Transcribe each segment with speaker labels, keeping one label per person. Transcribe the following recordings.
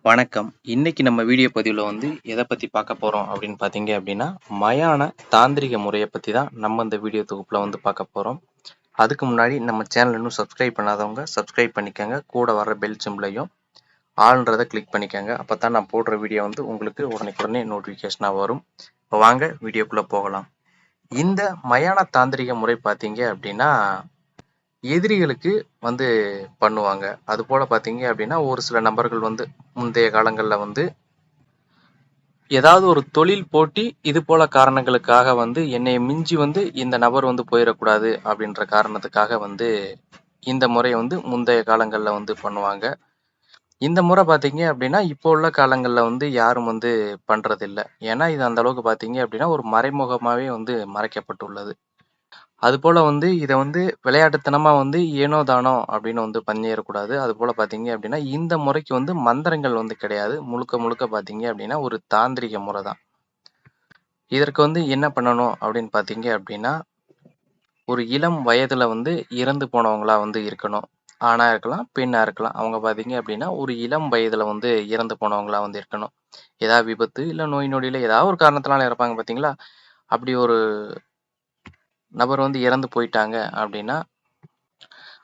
Speaker 1: வணக்கம். இன்னைக்கு நம்ம வீடியோ பதிவுல எத பத்தி பார்க்க போறோம் அப்படின்னு பார்த்தீங்க அப்படின்னா, மயான தாந்திரிக முறைய பத்தி தான் நம்ம இந்த வீடியோ தொகுப்புல பார்க்க போறோம். அதுக்கு முன்னாடி நம்ம சேனல் இன்னும் சப்ஸ்கிரைப் பண்ணாதவங்க சப்ஸ்கிரைப் பண்ணிக்கங்க. கூட வர்ற பெல் சிம்பலையும் ஆல்ன்றத கிளிக் பண்ணிக்கங்க. அப்பதான் நான் போடுற வீடியோ உங்களுக்கு உடனுக்குடனே நோட்டிஃபிகேஷனா வரும். இப்போ வாங்க வீடியோக்குள்ள போகலாம். இந்த மயான தாந்திரிக முறை பார்த்தீங்க அப்படின்னா, எதிரிகளுக்கு வந்து பண்ணுவாங்க. அதுபோல பார்த்தீங்க அப்படின்னா, ஒரு சில நபர்கள் முந்தைய காலங்கள்ல ஏதாவது ஒரு தொழில் போட்டி இது போல காரணங்களுக்காக என்னைய மிஞ்சி இந்த நபர் போயிடக்கூடாது அப்படின்ற காரணத்துக்காக இந்த முறை முந்தைய காலங்கள்ல பண்ணுவாங்க. இந்த முறை பார்த்தீங்க அப்படின்னா, இப்போ உள்ள காலங்கள்ல யாரும் பண்றதில்ல. ஏன்னா, இது அந்த அளவுக்கு பார்த்தீங்க அப்படின்னா, ஒரு மறைமுகமாவே மறைக்கப்பட்டுள்ளது. அதுபோல இத விளையாட்டுத்தனமா ஏனோ தானோ அப்படின்னு பண்ணிறக்கூடாது. அதுபோல பார்த்தீங்க அப்படின்னா, இந்த முறைக்கு மந்திரங்கள் கிடையாது. முழுக்க முழுக்க பார்த்தீங்க அப்படின்னா, ஒரு தாந்திரிக முறை தான். இதற்கு என்ன பண்ணணும் அப்படின்னு பார்த்தீங்க அப்படின்னா, ஒரு இளம் வயதுல இறந்து போனவங்களா இருக்கணும். ஆணா இருக்கலாம், பெண்ணா இருக்கலாம். அவங்க பார்த்தீங்க அப்படின்னா, ஒரு இளம் வயதுல இறந்து போனவங்களா இருக்கணும். ஏதாவது விபத்து, இல்ல நோய் நொடியில ஏதாவது ஒரு காரணத்தினால இறப்பாங்க பார்த்தீங்களா? அப்படி ஒரு நபர் இறந்து போயிட்டாங்க அப்படின்னா,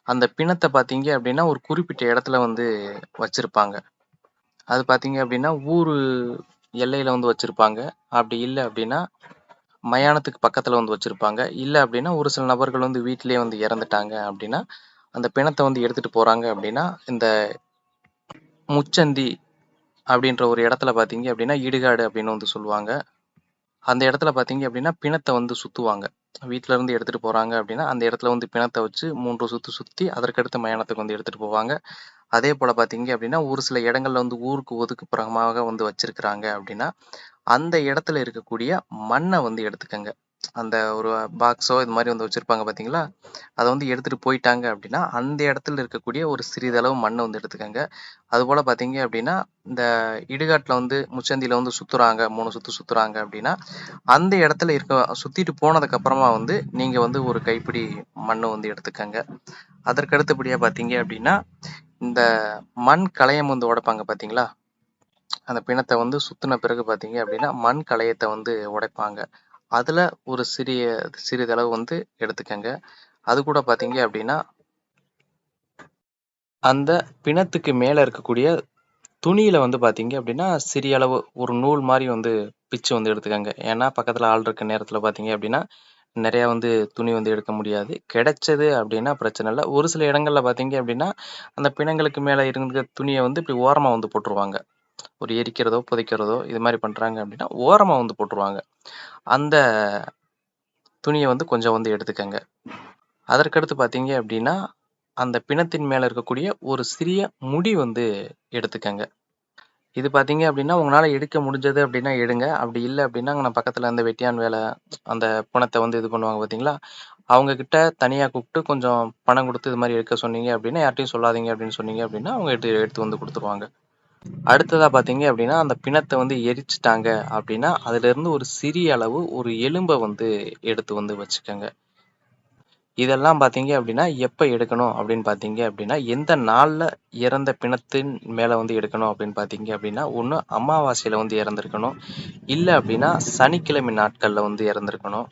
Speaker 1: அந்த பிணத்த பார்த்தீங்க அப்படின்னா, ஒரு குறிப்பிட்ட இடத்துல வச்சிருப்பாங்க. அது பார்த்தீங்க அப்படின்னா, ஊரு எல்லையில வச்சிருப்பாங்க. அப்படி இல்ல அப்படின்னா, மயானத்துக்கு பக்கத்துல வச்சிருப்பாங்க. இல்ல அப்படின்னா, ஒரு சில நபர்கள் வீட்டிலேயே இறந்துட்டாங்க அப்படின்னா, அந்த பிணத்த எடுத்துட்டு போறாங்க அப்படின்னா, இந்த முச்சந்தி அப்படின்ற ஒரு இடத்துல பார்த்தீங்க அப்படின்னா, இடுகாடு அப்படின்னு சொல்லுவாங்க. அந்த இடத்துல பார்த்தீங்க அப்படின்னா, பிணத்த சுத்துவாங்க. வீட்ல இருந்து எடுத்துட்டு போறாங்க அப்படின்னா, அந்த இடத்துல பிணத்த வச்சு 3 சுத்து சுத்தி, அதற்கடுத்து மயானத்துக்கு எடுத்துட்டு போவாங்க. அதே போல பார்த்தீங்க அப்படின்னா, ஒரு சில இடங்கள்ல ஊருக்கு ஒதுக்குப்புறமாக வச்சிருக்கிறாங்க அப்படின்னா, அந்த இடத்துல இருக்கக்கூடிய மண்ண எடுத்துக்கங்க. அந்த ஒரு பாக்ஸோ இது மாரி வச்சிருப்பாங்க பார்த்தீங்களா? அத எடுத்துட்டு போயிட்டாங்க அப்படின்னா, அந்த இடத்துல இருக்கக்கூடிய ஒரு சிறிதளவு மண்ண எடுத்துக்கங்க. அதுபோல பார்த்தீங்க அப்படின்னா, இந்த இடுகாட்டுல முச்சந்தில சுத்துறாங்க, 3 சுத்து சுத்துறாங்க அப்படின்னா, அந்த இடத்துல சுத்திட்டு போனதுக்கு அப்புறமா நீங்க ஒரு கைப்பிடி மண்ணு எடுத்துக்கங்க. அதற்கு அடுத்தபடியா பார்த்தீங்க அப்படின்னா, இந்த மண் கலயம் உடைப்பாங்க பார்த்தீங்களா? அந்த பிணத்த சுத்துன பிறகு பார்த்தீங்க அப்படின்னா, மண் கலயத்த உடைப்பாங்க. அதுல ஒரு சிறிதளவு எடுத்துக்கங்க. அது கூட பார்த்தீங்க அப்படின்னா, அந்த பிணத்துக்கு மேல இருக்கக்கூடிய துணியில பார்த்தீங்க அப்படின்னா, சிறிய அளவு ஒரு நூல் மாரி பிச்சு எடுத்துக்கங்க. ஏன்னா, பக்கத்துல ஆள் இருக்க நேரத்துல பார்த்தீங்க அப்படின்னா, நெறைய துணி எடுக்க முடியாது. கிடைச்சது அப்படின்னா பிரச்சனை இல்ல. ஒரு சில இடங்கள்ல பார்த்தீங்க அப்படின்னா, அந்த பிணங்களுக்கு மேல இருந்த துணிய இப்படி ஓரமா போட்டுருவாங்க. ஒரு எரிக்கிறதோ, புதைக்கிறதோ இது மாரி பண்றாங்க அப்படின்னா, ஓரமா போட்டுருவாங்க. அந்த துணிய கொஞ்சம் எடுத்துக்கங்க. அதற்கடுத்து பார்த்தீங்க அப்படின்னா, அந்த பிணத்தின் மேல இருக்கக்கூடிய ஒரு சிறிய முடி எடுத்துக்கங்க. இது பார்த்தீங்க அப்படின்னா, உங்களால எடுக்க முடிஞ்சது அப்படின்னா எடுங்க. அப்படி இல்ல அப்படின்னா, அங்கன பக்கத்துல அந்த வெட்டியான் வேல, அந்த பிணத்த இது பண்ணுவாங்க பார்த்தீங்களா? அவங்க கிட்ட தனியா கூப்ட்டு கொஞ்சம் பணம் குடுத்து இது மாரி எடுக்க சொன்னீங்க அப்படின்னா, யார்ட்டயும் சொல்லாதீங்க அப்படின்னு சொன்னீங்க அப்படின்னா, அவங்க எடுத்து எடுத்து குடுத்துருவாங்க. அடுத்ததா பார்த்தீங்க அப்படின்னா, அந்த பிணத்த எரிச்சுட்டாங்க அப்படின்னா, அதிலிருந்து ஒரு சிறிய அளவு ஒரு எலும்ப எடுத்து வச்சுக்கங்க. இதெல்லாம் பார்த்தீங்க அப்படின்னா, எப்ப எடுக்கணும் அப்படின்னு பார்த்தீங்க அப்படின்னா, எந்த நாள்ல இறந்த பிணத்தின் மேல எடுக்கணும் அப்படின்னு பார்த்தீங்க அப்படின்னா, ஒண்ணு அமாவாசையில இறந்திருக்கணும். இல்ல அப்படின்னா, சனிக்கிழமை நாட்கள்ல இறந்திருக்கணும்.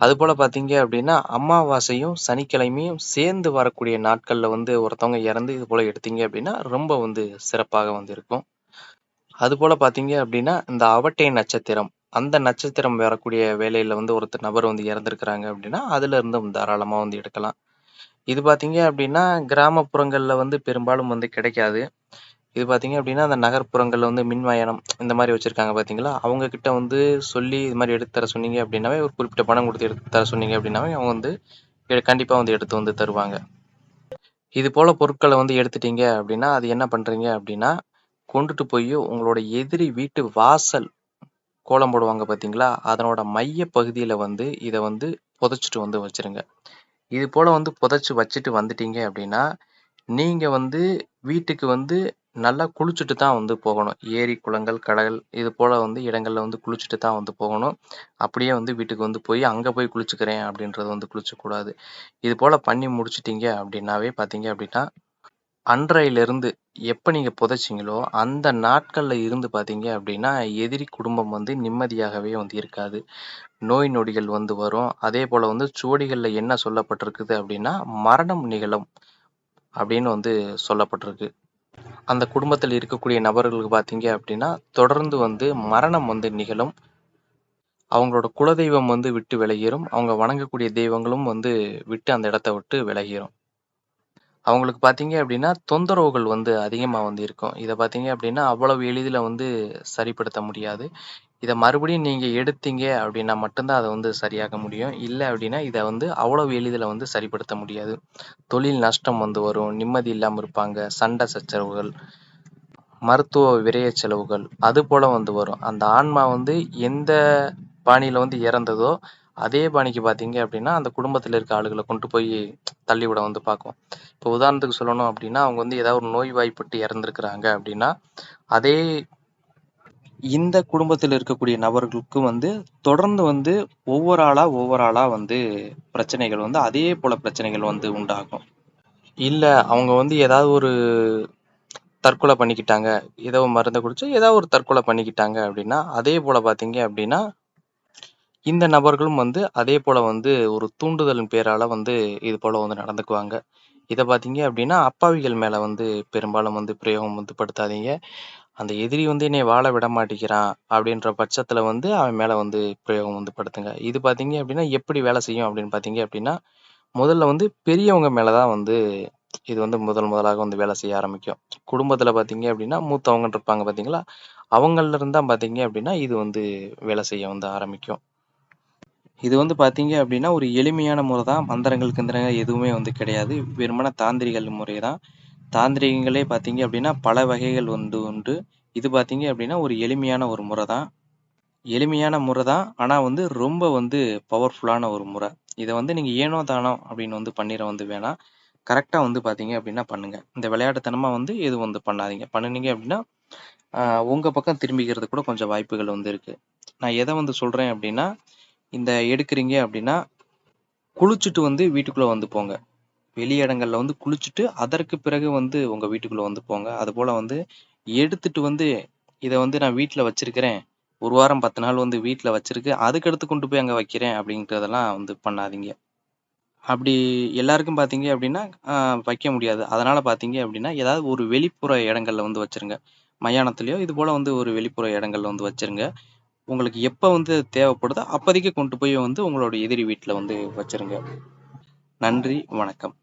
Speaker 1: அதுபோல பார்த்தீங்க அப்படின்னா, அமாவாசையும், சனிக்கிழமையும் சேர்ந்து வரக்கூடிய நாட்கள்ல ஒருத்தவங்க இறந்து இது போல எடுத்தீங்க அப்படின்னா, ரொம்ப சிறப்பாக இருக்கும். அதுபோல பார்த்தீங்க அப்படின்னா, இந்த அவட்டை நட்சத்திரம், அந்த நட்சத்திரம் வரக்கூடிய வேளையில ஒருத்தர் நபர் இறந்திருக்கிறாங்க அப்படின்னா, அதுல இருந்தும் தாராளமா எடுக்கலாம். இது பார்த்தீங்க அப்படின்னா, கிராமப்புறங்கள்ல பெரும்பாலும் கிடைக்காது. இது பார்த்தீங்க அப்படின்னா, அந்த நகர்ப்புறங்கள்ல மின்மயானம் இந்த மாரி வச்சிருக்காங்க பார்த்தீங்களா? அவங்க கிட்ட சொல்லி இது மாரி எடுத்து தர சொன்னீங்க அப்படின்னாவே, ஒரு குறிப்பிட்ட பணம் குடுத்து எடுத்து தர சொன்னீங்க அப்படின்னாவே, அவங்க கண்டிப்பா எடுத்து தருவாங்க. இது போல பொருட்கள எடுத்துட்டீங்க அப்படின்னா, அது என்ன பண்றீங்க அப்படின்னா, கொண்டுட்டு போயி உங்களோட எதிரி வீட்டு வாசல் கோலம் போடுவாங்க பார்த்தீங்களா? அதனோட மைய பகுதியில இத புதைச்சுட்டு வச்சிருங்க. இது போல புதைச்சு வச்சுட்டு வந்துட்டீங்க அப்படின்னா, நீங்க வீட்டுக்கு நல்லா குளிச்சுட்டு தான் போகணும். ஏரி, குளங்கள், கடல் இது போல இடங்கள்ல குளிச்சுட்டு தான் போகணும். அப்படியே வீட்டுக்கு போய் அங்க போய் குளிச்சுக்கிறேன் அப்படின்றது குளிச்சக்கூடாது. இது போல பண்ணி முடிச்சுட்டீங்க அப்படின்னாவே பார்த்தீங்க அப்படின்னா, அன்றையிலிருந்து எப்ப நீங்க புதைச்சீங்களோ, அந்த நாட்கள்ல இருந்து பார்த்தீங்க அப்படின்னா, எதிரி குடும்பம் வந்து நிம்மதியாகவே வந்து இருக்காது. நோய் நொடிகள் வந்து வரும். அதேபோல வந்து சுவடிகள்ல என்ன சொல்லப்பட்டிருக்குது அப்படின்னா, மரணம் நிகழும் அப்படின்னு வந்து சொல்லப்பட்டிருக்கு. அந்த குடும்பத்தில் இருக்கக்கூடிய நபர்களுக்கு பார்த்தீங்க அப்படின்னா, தொடர்ந்து வந்து மரணம் வந்து நிகழும். அவங்களோட குலதெய்வம் வந்து விட்டு விலகிரும். அவங்க வணங்கக்கூடிய தெய்வங்களும் வந்து விட்டு அந்த இடத்த விட்டு விலகிரும். அவங்களுக்கு பார்த்தீங்க அப்படின்னா, தொந்தரவுகள் வந்து அதிகமா வந்து இருக்கும். இத பார்த்தீங்க அப்படின்னா, அவ்வளவு எளிதில வந்து சரிப்படுத்த முடியாது. இத மறுபடியும் நீங்க எடுத்தீங்க அப்படின்னா மட்டும் தான் அத வந்து சரியாக்க முடியும். இல்ல அப்படின்னா, இத வந்து அவ்வளவு எளிதில வந்து சரிப்படுத்த முடியாது. தொழில் நஷ்டம் வந்து வரும். நிம்மதி இல்லாம இருப்பாங்க. சண்டை சச்சரவுகள், மருத்துவ விரய செலவுகள் அதுபோல வந்து வரும். அந்த ஆன்மா வந்து எந்த பாணியில வந்து இறந்ததோ, அதே பாணிக்கு பார்த்தீங்க அப்படின்னா, அந்த குடும்பத்தில இருக்க ஆளுகள கொண்டு போய் தள்ளிவிட வந்து பார்க்கும். இப்போ உதாரணத்துக்கு சொல்லணும் அப்படின்னா, அவங்க வந்து ஏதாவது ஒரு நோய்வாய்ப்பட்டு இறந்திருக்கிறாங்க அப்படின்னா, அதே இந்த குடும்பத்தில இருக்கக்கூடிய நபர்களுக்கும் வந்து தொடர்ந்து வந்து ஒவ்வொரு ஆளா வந்து பிரச்சனைகள் வந்து அதே போல பிரச்சனைகள் வந்து உண்டாகும். இல்ல அவங்க வந்து ஏதாவது ஒரு தற்கொலை பண்ணிக்கிட்டாங்க. ஏதோ மருந்த குடிச்சு ஏதாவது ஒரு தற்கொலை பண்ணிக்கிட்டாங்க அப்படின்னா, அதே போல பார்த்தீங்க அப்படின்னா, இந்த நபர்களும் வந்து அதே போல வந்து ஒரு தூண்டுதலின் பேரால வந்து இது போல வந்து நடந்துக்குவாங்க. இத பார்த்தீங்க அப்படின்னா, அப்பாவிகள் மேல வந்து பெரும்பாலும் வந்து பிரயோகம் வந்து படுத்தாதீங்க. அந்த எதிரி வந்து என்னைய வாழ விட மாட்டேங்கிறான் அப்படின்ற பட்சத்துல வந்து அவன் மேல வந்து பிரயோகம் வந்து படுத்துங்க. இது பார்த்தீங்க அப்படின்னா, எப்படி வேலை செய்யும் அப்படின்னு பார்த்தீங்க அப்படின்னா, முதல்ல வந்து பெரியவங்க மேல தான் வந்து இது வந்து முதலாக வந்து வேலை செய்ய ஆரம்பிக்கும். குடும்பத்துல பார்த்தீங்க அப்படின்னா, மூத்தவங்கன்னு இருப்பாங்க பார்த்தீங்களா? அவங்கள்ல இருந்து தான் பார்த்தீங்க அப்படின்னா, இது வந்து வேலை செய்ய வந்து ஆரம்பிக்கும். இது வந்து பார்த்தீங்க அப்படின்னா, ஒரு எளிமையான முறை தான். மந்திரங்கள், கிந்திரங்கள் எதுவுமே வந்து கிடையாது. வெறுமனே தாந்திரிகள் முறை தான். தாந்திரிகங்களே பார்த்தீங்க அப்படின்னா, பல வகைகள் வந்து உண்டு. இது பார்த்தீங்க அப்படின்னா, ஒரு எளிமையான ஒரு முறை தான். எளிமையான முறை தான். ஆனா வந்து ரொம்ப வந்து பவர்ஃபுல்லான ஒரு முறை. இத வந்து நீங்க ஏனோ தானோ அப்படின்னு வந்து பண்ணிற வந்து வேணாம். கரெக்ட்டா வந்து பார்த்தீங்க அப்படின்னா பண்ணுங்க. இந்த விளையாட்டுத்தனமா வந்து எதுவும் வந்து பண்ணாதீங்க. பண்ணுனீங்க அப்படின்னா, அ உங்க பக்கம் திரும்பிக்கிறதுக்கு கூட கொஞ்சம் வாய்ப்புகள் வந்து இருக்கு. நான் எத வந்து சொல்றேன் அப்படின்னா, இந்த எடுக்குறீங்க அப்படின்னா, குளிச்சுட்டு வந்து வீட்டுக்குள்ள வந்து போங்க. வெளி இடங்கள்ல வந்து குளிச்சுட்டு, அதற்கு பிறகு வந்து உங்க வீட்டுக்குள்ள வந்து போங்க. அதுபோல வந்து எடுத்துட்டு வந்து, இத வந்து நான் வீட்ல வச்சிருக்கிறேன். 1 வாரம் 10 நாள் வந்து வீட்ல வச்சிருக்கு. அதுக்கடுத்து கொண்டு போய் அங்க வைக்கிறேன் அப்படின்றதெல்லாம் வந்து பண்ணாதீங்க. அப்படி எல்லாருக்கும் பார்த்தீங்க அப்படின்னா, அ வைக்க முடியாது. அதனால பார்த்தீங்க அப்படின்னா, ஏதாவது ஒரு வெளிப்புற இடங்கள்ல வந்து வச்சிருங்க. மயானத்திலயோ இது போல வந்து ஒரு வெளிப்புற இடங்கள்ல வந்து வச்சிருங்க. உங்களுக்கு எப்ப வந்து தேவைப்படுதோ, அப்போதைக்கு கொண்டு போய் வந்து உங்களோட எதிரி வீட்ல வந்து வச்சிருங்க. நன்றி, வணக்கம்.